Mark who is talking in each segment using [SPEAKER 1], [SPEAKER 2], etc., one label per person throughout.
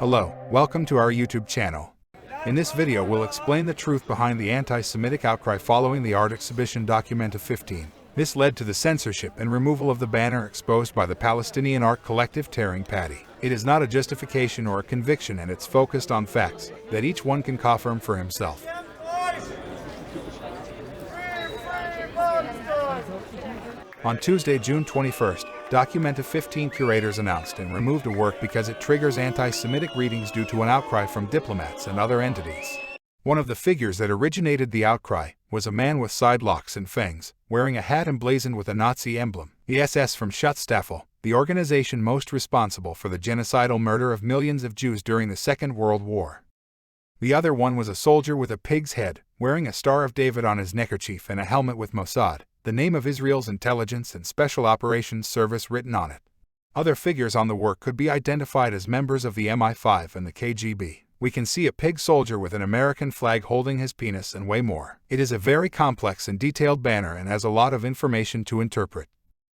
[SPEAKER 1] Hello, welcome to our YouTube channel. In this video we'll explain the truth behind the anti-Semitic outcry following the art exhibition Documenta 15. This led to the censorship and removal of the banner exposed by the Palestinian art collective Tearing Patty. It is not a justification or a conviction, and it's focused on facts that each one can confirm for himself. On Tuesday, June 21st, Documenta 15 curators announced and removed a work because it triggers anti-Semitic readings due to an outcry from diplomats and other entities. One of the figures that originated the outcry was a man with side locks and fangs, wearing a hat emblazoned with a Nazi emblem, the SS from Schutzstaffel, the organization most responsible for the genocidal murder of millions of Jews during the Second World War. The other one was a soldier with a pig's head, wearing a Star of David on his neckerchief and a helmet with Mossad, the name of Israel's intelligence and special operations service, written on it. Other figures on the work could be identified as members of the MI5 and the KGB. We can see a pig soldier with an American flag holding his penis and way more. It is a very complex and detailed banner and has a lot of information to interpret.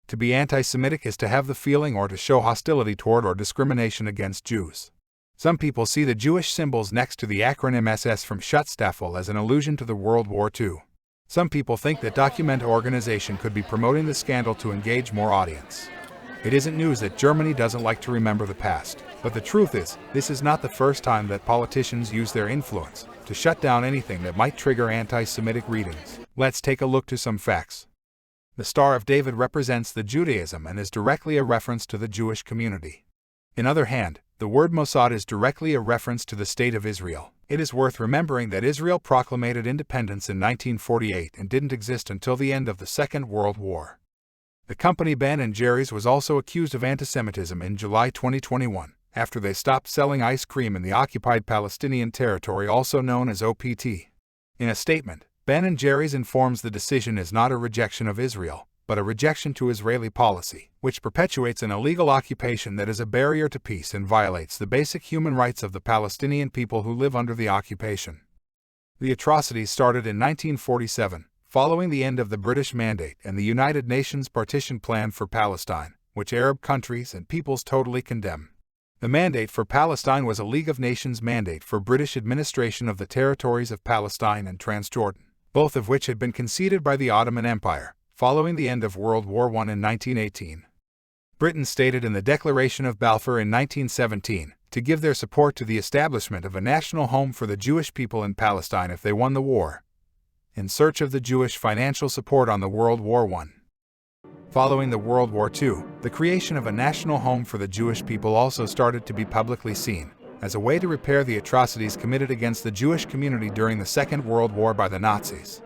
[SPEAKER 1] To be anti-Semitic is to have the feeling or to show hostility toward or discrimination against Jews. Some people see the Jewish symbols next to the acronym SS from Schutzstaffel as an allusion to the World War II. Some people think that Documenta organization could be promoting the scandal to engage more audience. It isn't news that Germany doesn't like to remember the past, but the truth is, this is not the first time that politicians use their influence to shut down anything that might trigger anti-Semitic readings. Let's take a look to some facts. The Star of David represents the Judaism and is directly a reference to the Jewish community. On the other hand, the word Mossad is directly a reference to the State of Israel. It is worth remembering that Israel proclaimed independence in 1948 and didn't exist until the end of the Second World War. The company Ben & Jerry's was also accused of antisemitism in July 2021, after they stopped selling ice cream in the occupied Palestinian territory, also known as OPT. In a statement, Ben & Jerry's informs the decision is not a rejection of Israel, but a rejection to Israeli policy, which perpetuates an illegal occupation that is a barrier to peace and violates the basic human rights of the Palestinian people who live under the occupation. The atrocities started in 1947, following the end of the British Mandate and the United Nations Partition Plan for Palestine, which Arab countries and peoples totally condemn. The Mandate for Palestine was a League of Nations mandate for British administration of the territories of Palestine and Transjordan, both of which had been conceded by the Ottoman Empire, following the end of World War I in 1918. Britain stated in the Declaration of Balfour in 1917 to give their support to the establishment of a national home for the Jewish people in Palestine if they won the war, in search of the Jewish financial support on the World War I. Following the World War II, the creation of a national home for the Jewish people also started to be publicly seen as a way to repair the atrocities committed against the Jewish community during the Second World War by the Nazis.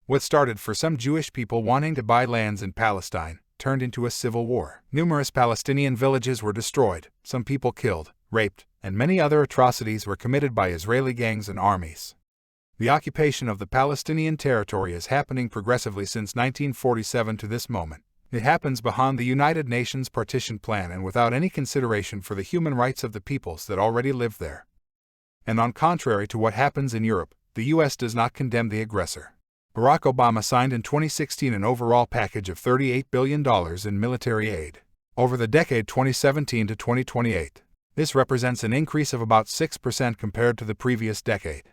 [SPEAKER 1] What started for some Jewish people wanting to buy lands in Palestine turned into a civil war. Numerous Palestinian villages were destroyed, some people killed, raped, and many other atrocities were committed by Israeli gangs and armies. The occupation of the Palestinian territory is happening progressively since 1947 to this moment. It happens behind the United Nations Partition Plan and without any consideration for the human rights of the peoples that already live there. And on contrary to what happens in Europe, the US does not condemn the aggressor. Barack Obama signed in 2016 an overall package of $38 billion in military aid over the decade 2017 to 2028. This represents an increase of about 6% compared to the previous decade.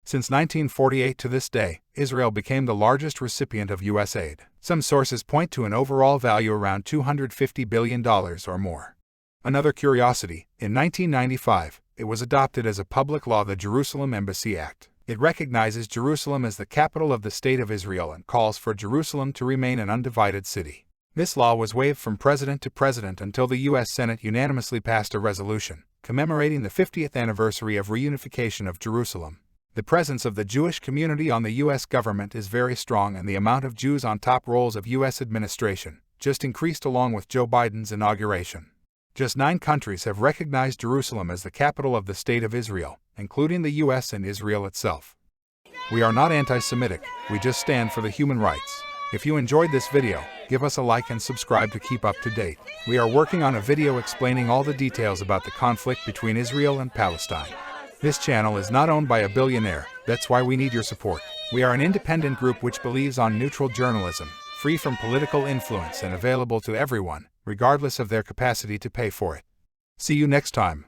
[SPEAKER 1] Since 1948 to this day, Israel became the largest recipient of U.S. aid. Some sources point to an overall value around $250 billion or more. Another curiosity, in 1995, it was adopted as a public law, the Jerusalem Embassy Act. It recognizes Jerusalem as the capital of the State of Israel and calls for Jerusalem to remain an undivided city. This law was waived from president to president until the U.S. Senate unanimously passed a resolution commemorating the 50th anniversary of reunification of Jerusalem. The presence of the Jewish community on the U.S. government is very strong, and the amount of Jews on top roles of U.S. administration just increased along with Joe Biden's inauguration. Just 9 countries have recognized Jerusalem as the capital of the State of Israel, including the U.S. and Israel itself. We are not anti-Semitic, we just stand for the human rights. If you enjoyed this video, give us a like and subscribe to keep up to date. We are working on a video explaining all the details about the conflict between Israel and Palestine. This channel is not owned by a billionaire, that's why we need your support. We are an independent group which believes on neutral journalism, free from political influence and available to everyone, regardless of their capacity to pay for it. See you next time.